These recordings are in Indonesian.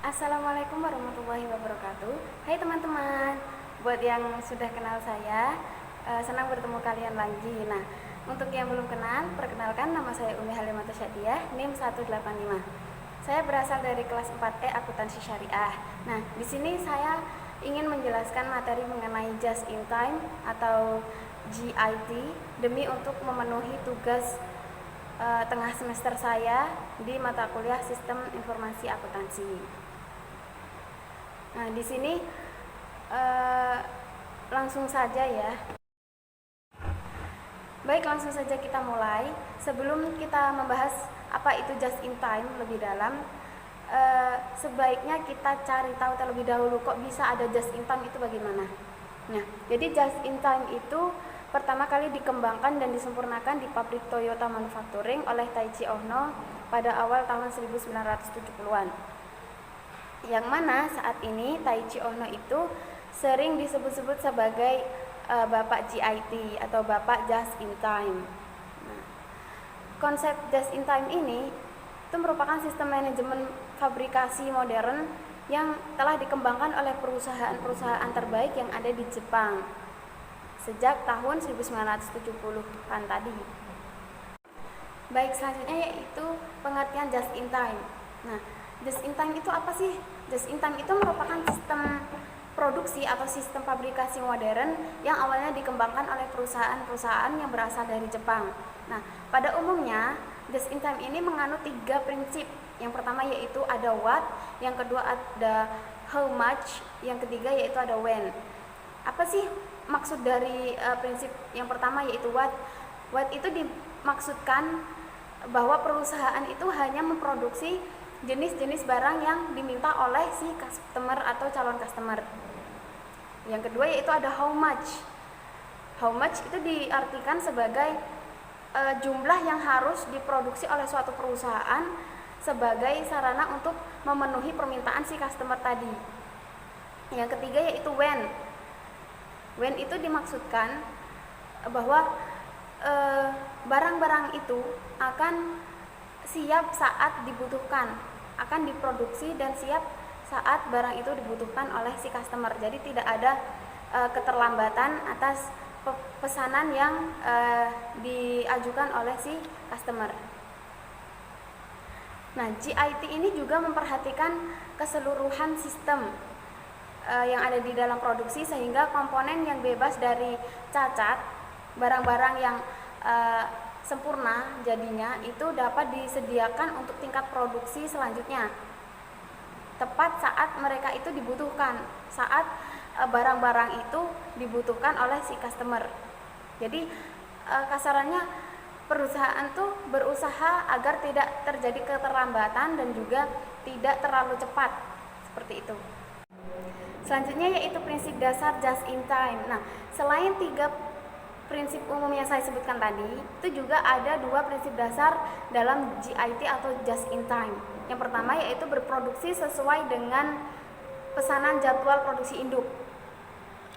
Assalamualaikum warahmatullahi wabarakatuh. Hai teman-teman, buat yang sudah kenal saya, senang bertemu kalian lagi. Nah, untuk yang belum kenal, perkenalkan nama saya Umi Halimatus Syadiah, NIM 185. Saya berasal dari kelas 4E Akuntansi Syariah. Nah, di sini saya ingin menjelaskan materi mengenai Just in Time atau JIT demi untuk memenuhi tugas tengah semester saya di mata kuliah Sistem Informasi Akuntansi. Nah, di sini langsung saja ya. Baik, langsung saja kita mulai. Sebelum kita membahas apa itu just in time lebih dalam, sebaiknya kita cari tahu terlebih dahulu kok bisa ada just in time itu bagaimana. Nah, jadi just in time itu pertama kali dikembangkan dan disempurnakan di pabrik Toyota Manufacturing oleh Taichi Ohno pada awal tahun 1970-an. Yang mana saat ini Taichi Ohno itu sering disebut-sebut sebagai Bapak JIT atau Bapak Just in Time. Nah, konsep Just in Time ini itu merupakan sistem manajemen fabrikasi modern yang telah dikembangkan oleh perusahaan-perusahaan terbaik yang ada di Jepang sejak tahun 1970-an tadi. Baik, selanjutnya yaitu pengertian Just in Time. Nah, Just in Time itu apa sih? Just in Time itu merupakan sistem produksi atau sistem fabrikasi modern yang awalnya dikembangkan oleh perusahaan-perusahaan yang berasal dari Jepang. Nah, pada umumnya Just in Time ini menganut 3 prinsip. Yang pertama yaitu ada what, yang kedua ada how much, yang ketiga yaitu ada when. Apa sih maksud dari prinsip yang pertama yaitu what? What itu dimaksudkan bahwa perusahaan itu hanya memproduksi jenis-jenis barang yang diminta oleh si customer atau calon customer. Yang kedua yaitu ada how much. How much itu diartikan sebagai jumlah yang harus diproduksi oleh suatu perusahaan sebagai sarana untuk memenuhi permintaan si customer tadi. Yang ketiga yaitu when. When itu dimaksudkan bahwa barang-barang itu akan siap saat dibutuhkan, akan diproduksi dan siap saat barang itu dibutuhkan oleh si customer. Jadi tidak ada keterlambatan atas pesanan yang diajukan oleh si customer. Nah, JIT ini juga memperhatikan keseluruhan sistem yang ada di dalam produksi sehingga komponen yang bebas dari cacat, barang-barang yang sempurna jadinya itu dapat disediakan untuk tingkat produksi selanjutnya tepat saat mereka itu dibutuhkan, saat barang-barang itu dibutuhkan oleh si customer. Jadi kasarannya perusahaan tuh berusaha agar tidak terjadi keterlambatan dan juga tidak terlalu cepat seperti itu. Selanjutnya yaitu prinsip dasar just in time. Nah, selain 3 prinsip umum yang saya sebutkan tadi, itu juga ada 2 prinsip dasar dalam JIT atau just in time. Yang pertama yaitu berproduksi sesuai dengan pesanan jadwal produksi induk.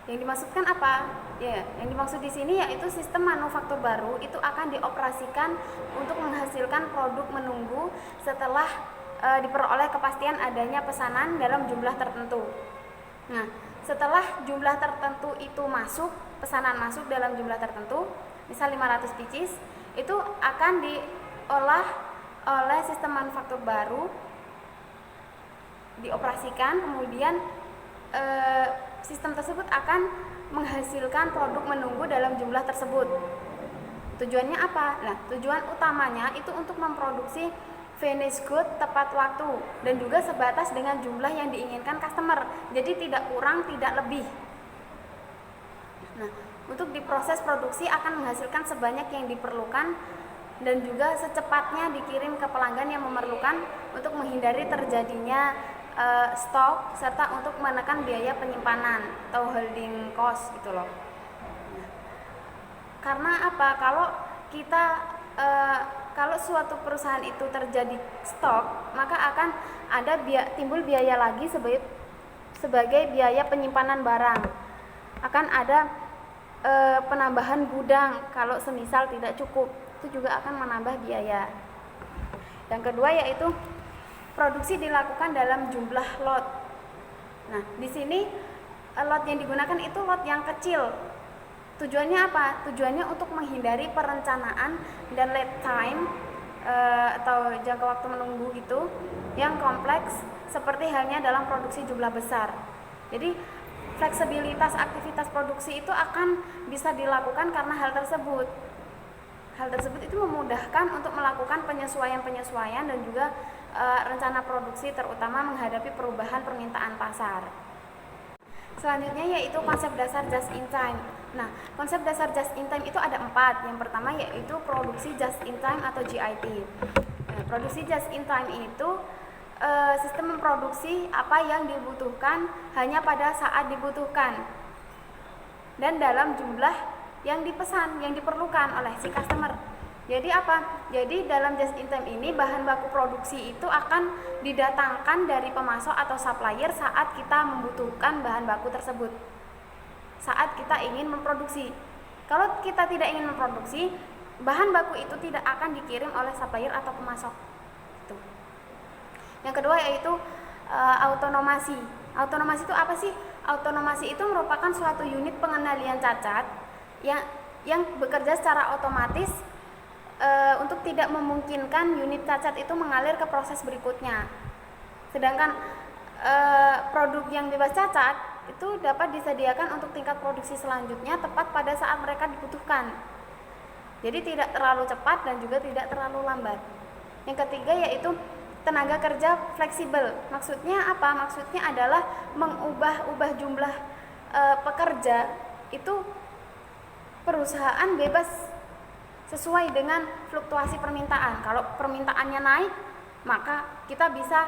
Yang dimaksudkan apa? Ya, yang dimaksud di sini yaitu sistem manufaktur baru itu akan dioperasikan untuk menghasilkan produk menunggu setelah diperoleh kepastian adanya pesanan dalam jumlah tertentu. Nah, setelah jumlah tertentu itu masuk, pesanan masuk dalam jumlah tertentu, misal 500 pieces, itu akan diolah oleh sistem manufaktur baru, dioperasikan, kemudian sistem tersebut akan menghasilkan produk menunggu dalam jumlah tersebut. Tujuannya apa? Nah, tujuan utamanya itu untuk memproduksi finished good tepat waktu dan juga sebatas dengan jumlah yang diinginkan customer. Jadi tidak kurang, tidak lebih. Nah, untuk diproses produksi akan menghasilkan sebanyak yang diperlukan dan juga secepatnya dikirim ke pelanggan yang memerlukan untuk menghindari terjadinya stok serta untuk menekan biaya penyimpanan atau holding cost gitu loh. Nah, karena apa? Kalau suatu perusahaan itu terjadi stok, maka akan ada timbul biaya lagi sebagai biaya penyimpanan barang. Akan ada penambahan gudang kalau semisal tidak cukup, itu juga akan menambah biaya. Yang kedua yaitu produksi dilakukan dalam jumlah lot. Nah, di sini lot yang digunakan itu lot yang kecil. Tujuannya apa? Tujuannya untuk menghindari perencanaan dan lead time atau jangka waktu menunggu itu yang kompleks seperti halnya dalam produksi jumlah besar. Jadi fleksibilitas aktivitas produksi itu akan bisa dilakukan karena hal tersebut. Hal tersebut itu memudahkan untuk melakukan penyesuaian-penyesuaian dan juga rencana produksi terutama menghadapi perubahan permintaan pasar. Selanjutnya yaitu konsep dasar just in time. Nah, konsep dasar just in time itu ada 4. Yang pertama yaitu produksi just in time atau JIT. Produksi just in time itu sistem memproduksi apa yang dibutuhkan hanya pada saat dibutuhkan dan dalam jumlah yang dipesan, yang diperlukan oleh si customer. Jadi apa? Jadi dalam just in time ini bahan baku produksi itu akan didatangkan dari pemasok atau supplier saat kita membutuhkan bahan baku tersebut. Saat kita ingin memproduksi. Kalau kita tidak ingin memproduksi, bahan baku itu tidak akan dikirim oleh supplier atau pemasok. Itu. Yang kedua yaitu autonomasi. Autonomasi itu apa sih? Autonomasi itu merupakan suatu unit pengendalian cacat yang bekerja secara otomatis untuk tidak memungkinkan unit cacat itu mengalir ke proses berikutnya. Sedangkan produk yang bebas cacat itu dapat disediakan untuk tingkat produksi selanjutnya tepat pada saat mereka dibutuhkan. Jadi tidak terlalu cepat dan juga tidak terlalu lambat. Yang ketiga yaitu tenaga kerja fleksibel. Maksudnya apa? Maksudnya adalah mengubah jumlah pekerja itu perusahaan bebas sesuai dengan fluktuasi permintaan. Kalau permintaannya naik, maka kita bisa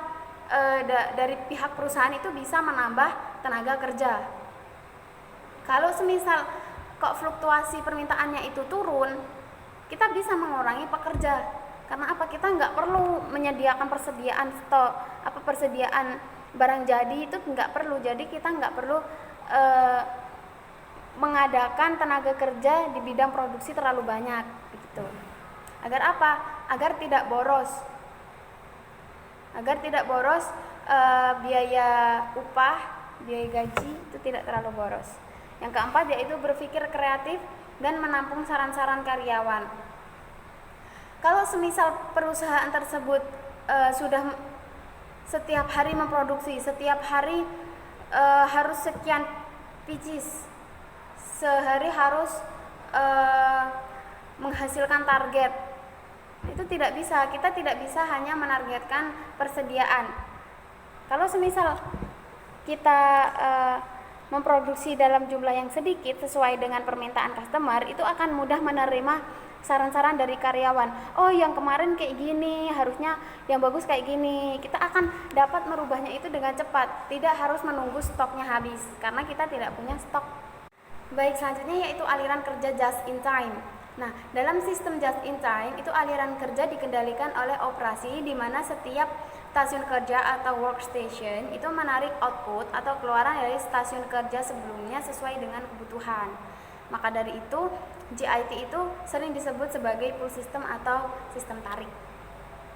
dari pihak perusahaan itu bisa menambah tenaga kerja. Kalau semisal kok fluktuasi permintaannya itu turun, kita bisa mengurangi pekerja. Karena apa? Kita nggak perlu menyediakan persediaan stok, persediaan barang jadi itu nggak perlu. Jadi kita nggak perlu mengadakan tenaga kerja di bidang produksi terlalu banyak gitu. Agar apa? Agar tidak boros. Biaya upah, biaya gaji itu tidak terlalu boros. Yang keempat yaitu berpikir kreatif dan menampung saran-saran karyawan. Kalau semisal perusahaan tersebut sudah setiap hari memproduksi, setiap hari harus sekian pieces, sehari harus menghasilkan target, itu tidak bisa. Kita tidak bisa hanya menargetkan persediaan. Kalau semisal kita memproduksi dalam jumlah yang sedikit sesuai dengan permintaan customer, itu akan mudah menerima saran-saran dari karyawan. Oh, yang kemarin kayak gini, harusnya yang bagus kayak gini. Kita akan dapat merubahnya itu dengan cepat, tidak harus menunggu stoknya habis karena kita tidak punya stok. Baik, selanjutnya yaitu aliran kerja just in time. Nah, dalam sistem just in time itu aliran kerja dikendalikan oleh operasi di mana setiap stasiun kerja atau workstation itu menarik output atau keluaran dari stasiun kerja sebelumnya sesuai dengan kebutuhan. Maka dari itu, JIT itu sering disebut sebagai pull system atau sistem tarik.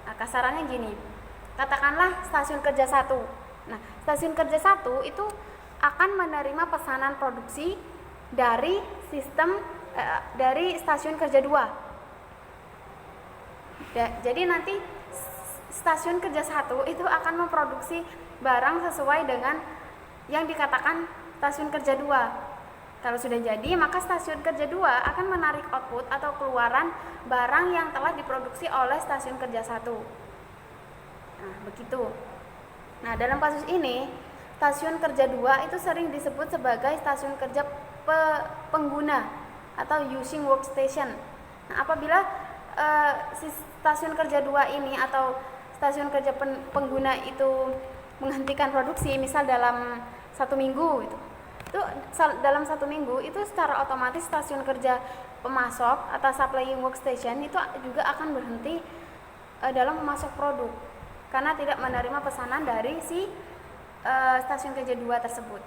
Nah, kasarannya gini. Katakanlah stasiun kerja 1. Nah, stasiun kerja 1 itu akan menerima pesanan produksi dari dari stasiun kerja 2. Jadi nanti stasiun kerja 1 itu akan memproduksi barang sesuai dengan yang dikatakan stasiun kerja 2. Kalau sudah jadi, maka stasiun kerja 2 akan menarik output atau keluaran barang yang telah diproduksi oleh stasiun kerja 1. Nah, begitu. Nah, dalam kasus ini, stasiun kerja 2 itu sering disebut sebagai stasiun kerja pengguna atau using workstation. Nah, apabila stasiun kerja 2 ini atau stasiun kerja pengguna itu menghentikan produksi, misal dalam 1 minggu itu dalam 1 minggu itu secara otomatis stasiun kerja pemasok atau supplying workstation itu juga akan berhenti dalam memasok produk karena tidak menerima pesanan dari si stasiun kerja 2 tersebut.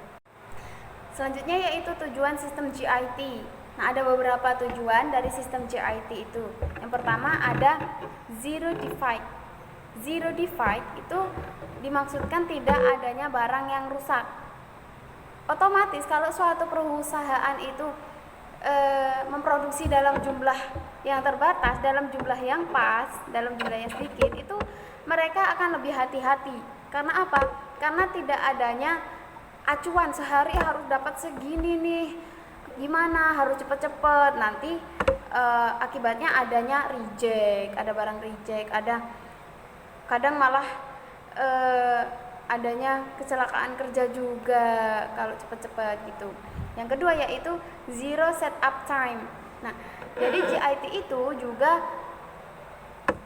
Selanjutnya yaitu tujuan sistem JIT. Nah, ada beberapa tujuan dari sistem JIT itu. Yang pertama ada zero defect. Zero defect itu dimaksudkan tidak adanya barang yang rusak. Otomatis kalau suatu perusahaan itu memproduksi dalam jumlah yang terbatas, dalam jumlah yang pas, dalam jumlah yang sedikit, itu mereka akan lebih hati-hati. Karena apa? Karena tidak adanya acuan sehari harus dapat segini nih, gimana, harus cepet-cepet. Nanti akibatnya adanya reject, ada barang reject, ada kadang malah adanya kecelakaan kerja juga kalau cepet-cepet gitu. Yang kedua yaitu zero setup time. Nah, jadi GIT itu juga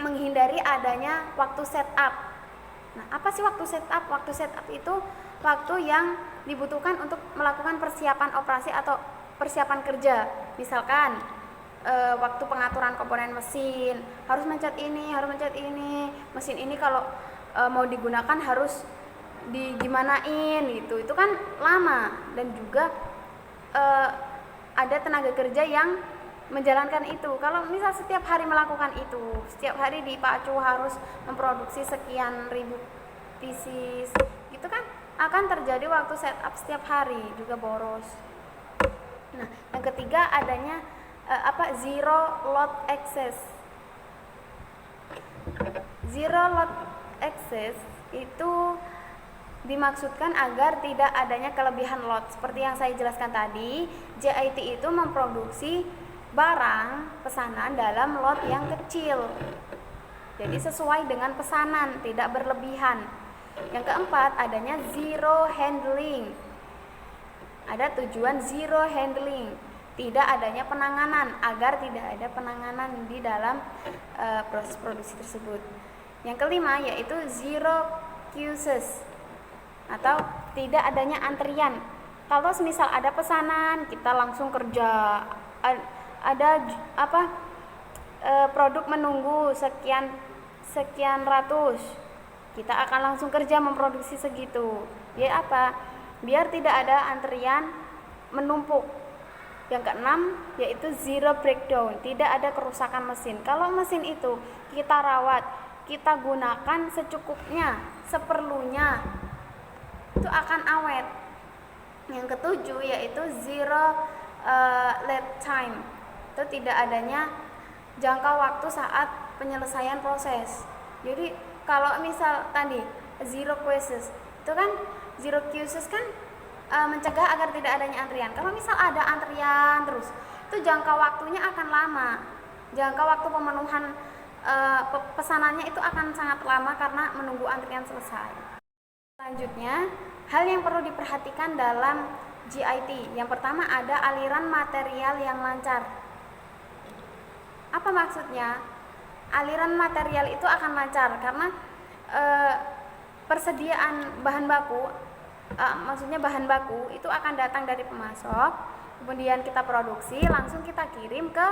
menghindari adanya waktu setup. Nah, apa sih waktu setup? Waktu setup itu waktu yang dibutuhkan untuk melakukan persiapan operasi atau persiapan kerja. Misalkan waktu pengaturan komponen mesin, harus mencet ini, mesin ini kalau mau digunakan harus digimanain gitu. Itu kan lama dan juga ada tenaga kerja yang menjalankan itu. Kalau misal setiap hari melakukan itu, setiap hari dipacu harus memproduksi sekian ribu pieces, gitu kan akan terjadi waktu setup setiap hari juga boros. Nah, yang ketiga adanya zero load access. Zero load access itu dimaksudkan agar tidak adanya kelebihan lot. Seperti yang saya jelaskan tadi, JIT itu memproduksi barang pesanan dalam lot yang kecil. Jadi sesuai dengan pesanan, tidak berlebihan. Yang keempat, adanya zero handling. Ada tujuan zero handling, tidak adanya penanganan, agar tidak ada penanganan di dalam proses produksi tersebut. Yang kelima yaitu zero queues, atau tidak adanya antrian. Kalau misal ada pesanan, kita langsung kerja. Ada produk menunggu sekian ratus, kita akan langsung kerja memproduksi segitu. Biar apa? Biar tidak ada antrian menumpuk. Yang keenam yaitu zero breakdown, tidak ada kerusakan mesin. Kalau mesin itu kita rawat, kita gunakan secukupnya, seperlunya, itu akan awet. Yang ketujuh yaitu zero lead time, itu tidak adanya jangka waktu saat penyelesaian proses. Jadi kalau misal tadi zero queues, itu kan zero queues kan mencegah agar tidak adanya antrian. Kalau misal ada antrian terus, itu jangka waktunya akan lama. Jangka waktu pemenuhan pesanannya itu akan sangat lama karena menunggu antrian selesai. Selanjutnya, hal yang perlu diperhatikan dalam GIT. Yang pertama ada aliran material yang lancar. Apa maksudnya? Aliran material itu akan lancar karena persediaan bahan baku, maksudnya bahan baku itu akan datang dari pemasok, kemudian kita produksi, langsung kita kirim ke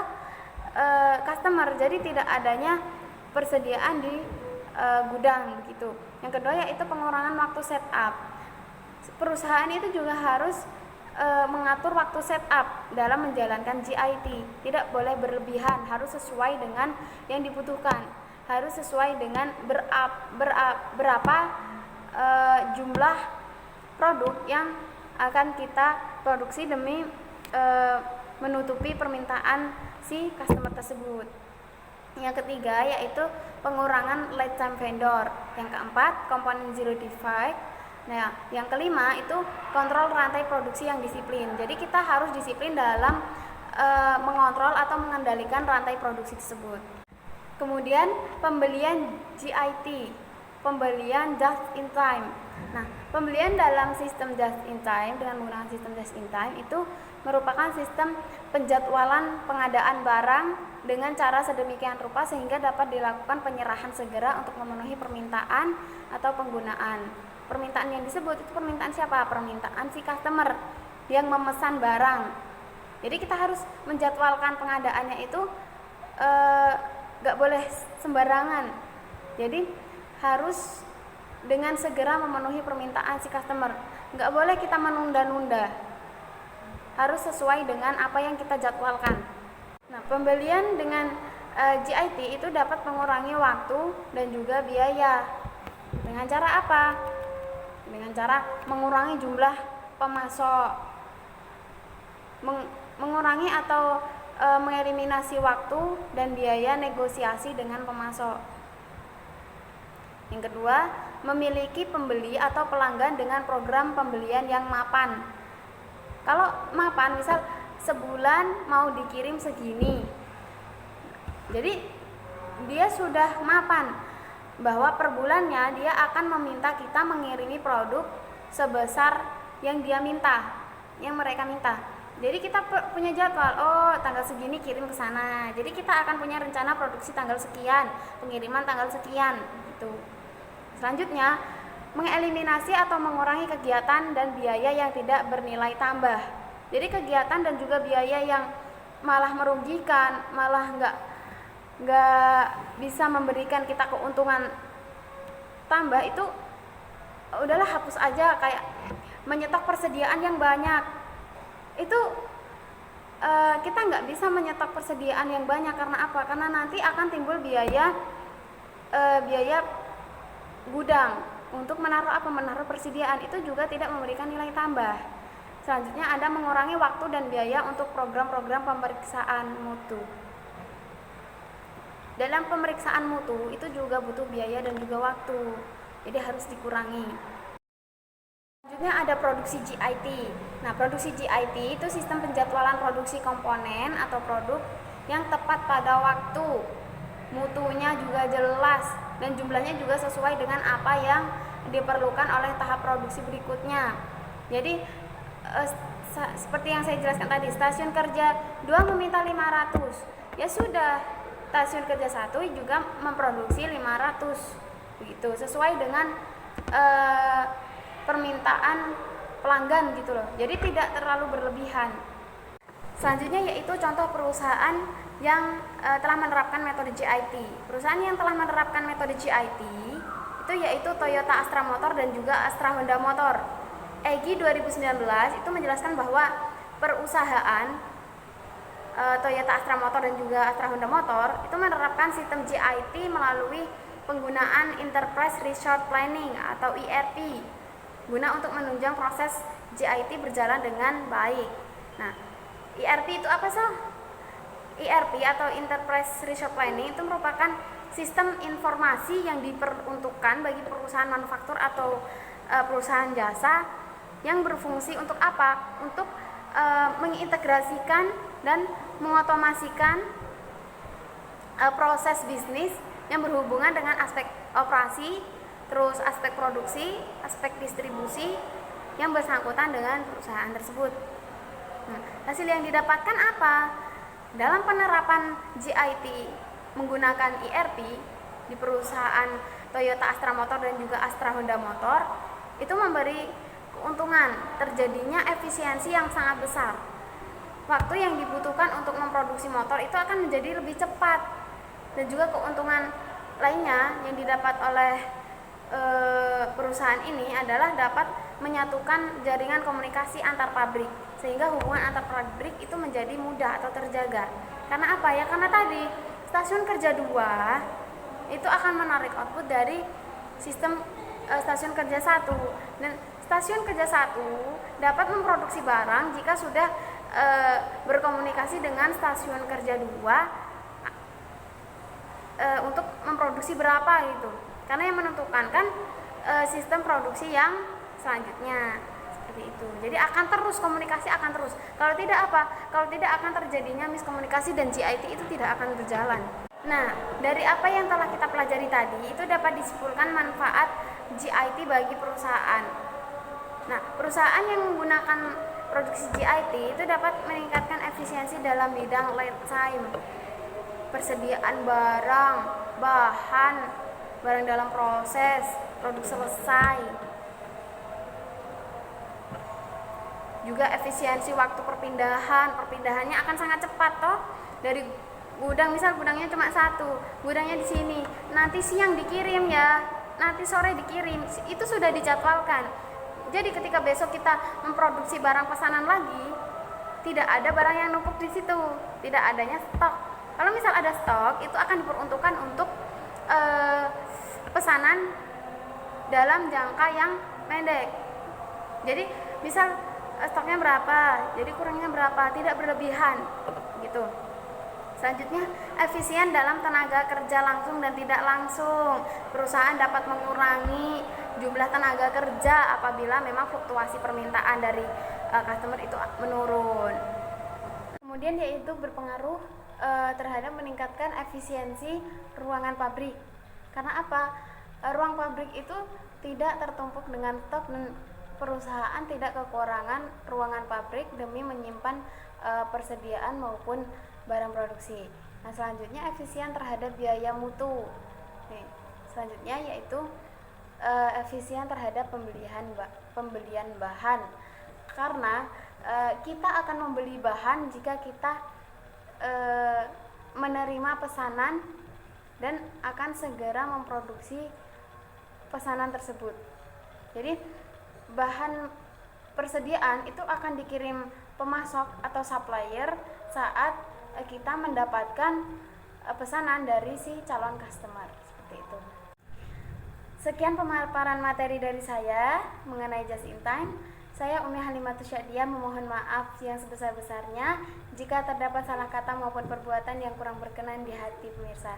customer. Jadi tidak adanya persediaan di gudang begitu. Yang kedua yaitu pengurangan waktu setup. Perusahaan itu juga harus mengatur waktu setup dalam menjalankan GIT. Tidak boleh berlebihan, harus sesuai dengan yang dibutuhkan. Harus sesuai dengan berapa jumlah produk yang akan kita produksi demi menutupi permintaan si customer tersebut. Yang ketiga yaitu pengurangan lead time vendor. Yang keempat, komponen zero defect. Nah, yang kelima itu kontrol rantai produksi yang disiplin. Jadi kita harus disiplin dalam mengontrol atau mengendalikan rantai produksi tersebut. Kemudian pembelian GIT, pembelian just in time. Nah, pembelian dalam sistem just in time dengan menggunakan sistem just in time itu merupakan sistem penjadwalan pengadaan barang dengan cara sedemikian rupa sehingga dapat dilakukan penyerahan segera untuk memenuhi permintaan atau penggunaan. Permintaan yang disebut itu permintaan siapa? Permintaan si customer yang memesan barang. Jadi kita harus menjadwalkan pengadaannya itu gak boleh sembarangan. Jadi harus dengan segera memenuhi permintaan si customer. Gak boleh kita menunda-nunda. Harus sesuai dengan apa yang kita jadwalkan. Nah, pembelian dengan GIT itu dapat mengurangi waktu dan juga biaya. Dengan cara apa? Dengan cara mengurangi jumlah pemasok, mengurangi atau mengeliminasi waktu dan biaya negosiasi dengan pemasok. Yang kedua, memiliki pembeli atau pelanggan dengan program pembelian yang mapan. Kalau mapan, misal sebulan mau dikirim segini, jadi dia sudah mapan bahwa per bulannya dia akan meminta kita mengirimi produk sebesar yang dia minta, yang mereka minta. Jadi kita punya jadwal, oh tanggal segini kirim ke sana. Jadi kita akan punya rencana produksi tanggal sekian, pengiriman tanggal sekian gitu. Selanjutnya, mengeliminasi atau mengurangi kegiatan dan biaya yang tidak bernilai tambah. Jadi kegiatan dan juga biaya yang malah merugikan, malah nggak bisa memberikan kita keuntungan tambah, itu udahlah hapus aja. Kayak menyetok persediaan yang banyak, itu kita nggak bisa menyetok persediaan yang banyak. Karena apa? Karena nanti akan timbul biaya gudang untuk menaruh persediaan, itu juga tidak memberikan nilai tambah. Selanjutnya ada mengurangi waktu dan biaya untuk program-program pemeriksaan mutu. Dalam pemeriksaan mutu itu juga butuh biaya dan juga waktu, jadi harus dikurangi. Selanjutnya ada produksi GIT. Nah, produksi GIT itu sistem penjadwalan produksi komponen atau produk yang tepat pada waktu, mutunya juga jelas, dan jumlahnya juga sesuai dengan apa yang diperlukan oleh tahap produksi berikutnya. Jadi seperti yang saya jelaskan tadi, stasiun kerja 2 meminta 500, ya sudah, stasiun kerja 1 juga memproduksi 500 begitu, sesuai dengan permintaan pelanggan gitu loh. Jadi tidak terlalu berlebihan. Selanjutnya yaitu contoh perusahaan yang telah menerapkan metode GIT. Perusahaan yang telah menerapkan metode GIT itu yaitu Toyota Astra Motor dan juga Astra Honda Motor. EGI 2019 itu menjelaskan bahwa perusahaan Toyota Astra Motor dan juga Astra Honda Motor itu menerapkan sistem GIT melalui penggunaan Enterprise Resource Planning atau ERP guna untuk menunjang proses GIT berjalan dengan baik. Nah, ERP itu apa sih? ERP atau Enterprise Resource Planning itu merupakan sistem informasi yang diperuntukkan bagi perusahaan manufaktur atau perusahaan jasa yang berfungsi untuk apa? Untuk mengintegrasikan dan mengotomasikan proses bisnis yang berhubungan dengan aspek operasi, terus aspek produksi, aspek distribusi yang bersangkutan dengan perusahaan tersebut. Nah, hasil yang didapatkan apa? Dalam penerapan GIT menggunakan ERP di perusahaan Toyota Astra Motor dan juga Astra Honda Motor itu memberi keuntungan, terjadinya efisiensi yang sangat besar. Waktu yang dibutuhkan untuk memproduksi motor itu akan menjadi lebih cepat, dan juga keuntungan lainnya yang didapat oleh perusahaan ini adalah dapat menyatukan jaringan komunikasi antar pabrik, sehingga hubungan antar pabrik itu menjadi mudah atau terjaga. Karena apa ya? Karena tadi stasiun kerja 2 itu akan menarik output dari sistem stasiun kerja 1, dan stasiun kerja 1 dapat memproduksi barang jika sudah berkomunikasi dengan stasiun kerja 2 untuk memproduksi berapa gitu. Karena yang menentukan kan sistem produksi yang selanjutnya, seperti itu. Jadi akan terus komunikasi, akan terus. Kalau tidak apa? Kalau tidak akan terjadinya miskomunikasi dan GIT itu tidak akan berjalan. Nah, dari apa yang telah kita pelajari tadi itu dapat disimpulkan manfaat GIT bagi perusahaan. Nah, perusahaan yang menggunakan produksi GIT itu dapat meningkatkan efisiensi dalam bidang lead time, persediaan barang, bahan dalam proses, produk selesai. Juga efisiensi waktu perpindahannya akan sangat cepat toh. Dari gudang, misal gudangnya cuma 1, gudangnya di sini, nanti siang dikirim ya, nanti sore dikirim, itu sudah dijadwalkan. Jadi ketika besok kita memproduksi barang pesanan lagi, tidak ada barang yang numpuk di situ, tidak adanya stok. Kalau misal ada stok, itu akan diperuntukkan untuk pesanan dalam jangka yang pendek. Jadi misal stoknya berapa, jadi kurangnya berapa, tidak berlebihan gitu. Selanjutnya, efisien dalam tenaga kerja langsung dan tidak langsung. Perusahaan dapat mengurangi jumlah tenaga kerja apabila memang fluktuasi permintaan dari customer itu menurun. Kemudian yaitu berpengaruh terhadap meningkatkan efisiensi ruangan pabrik. Karena apa? Ruang pabrik itu tidak tertumpuk dengan stok dan perusahaan tidak kekurangan ruangan pabrik demi menyimpan persediaan maupun barang produksi. Nah, selanjutnya efisien terhadap biaya mutu. Selanjutnya yaitu efisien terhadap pembelian bahan. Karena kita akan membeli bahan jika kita menerima pesanan dan akan segera memproduksi pesanan tersebut. Jadi bahan persediaan itu akan dikirim pemasok atau supplier saat kita mendapatkan pesanan dari si calon customer, seperti itu. Sekian pemaparan materi dari saya mengenai just in time. Saya Umi Halimatus Syadiah memohon maaf yang sebesar-besarnya jika terdapat salah kata maupun perbuatan yang kurang berkenan di hati pemirsa.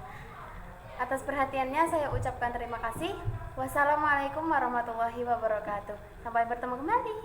Atas perhatiannya saya ucapkan terima kasih. Wassalamualaikum warahmatullahi wabarakatuh. Sampai bertemu kembali.